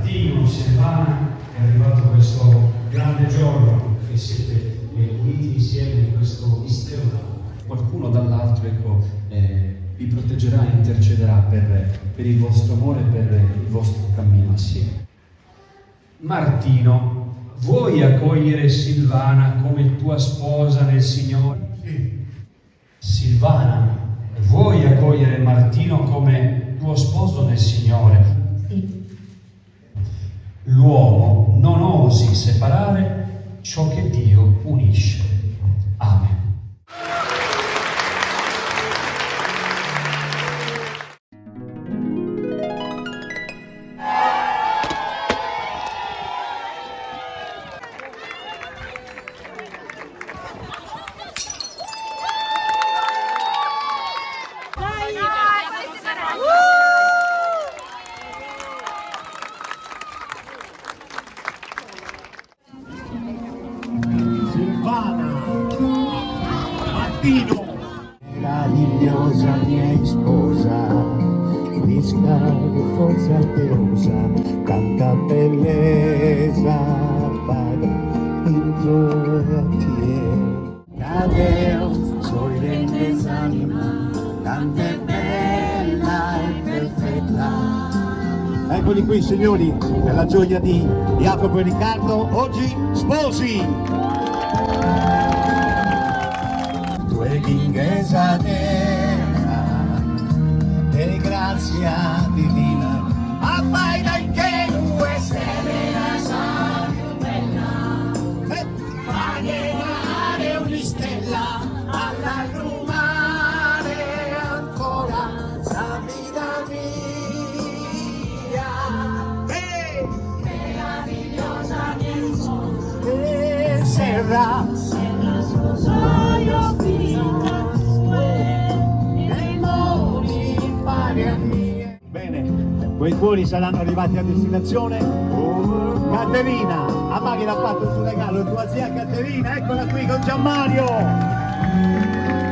Martino, Silvana, è arrivato questo grande giorno che siete uniti insieme in questo mistero. Qualcuno dall'altro, ecco, vi proteggerà e intercederà per il vostro amore e per il vostro cammino assieme. Martino, vuoi accogliere Silvana come tua sposa nel Signore? Sì. Silvana, vuoi accogliere Martino come tuo sposo nel Signore? Sì. L'uomo non osi separare ciò che Dio unisce. Amen. Silvana, Martino. Meravigliosa mia sposa, disca di forza alterosa, tanta bellezza para dentro a ti. Cadeo, soy de desanima, tanto è bella e perfetta. Eccoli qui signori, per la gioia di Jacopo e Riccardo, oggi sposi! Tu eres lingueza de gracia divina, appaida in che tu essere la sabbia bella, fa llegare un'istella alla lumare ancora la vita mia. Meravigliosa mia sposa, será. Bene, quei cuori saranno arrivati a destinazione. Caterina, a Maghi l'ha fatto il suo regalo, tua zia Caterina, eccola qui con Gianmario.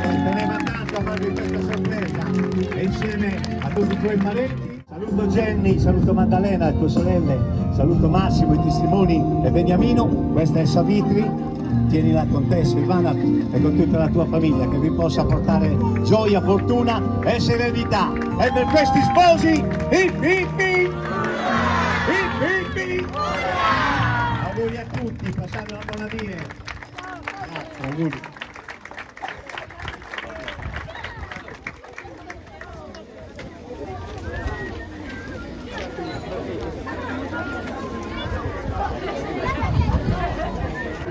Ci teneva tanto a farvi questa sorpresa e insieme a tutti i tuoi parenti. Saluto Jenny, saluto Maddalena e tue sorelle, saluto Massimo, i testimoni e Beniamino. Questa è Savitri. Tienila con te Silvana e con tutta la tua famiglia, che vi possa portare gioia, fortuna e serenità. E per questi sposi, hip hip hip! Hip hip hip! Auguri a tutti, passate una buona fine. Grazie, auguri.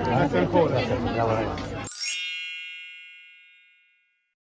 Grazie ancora.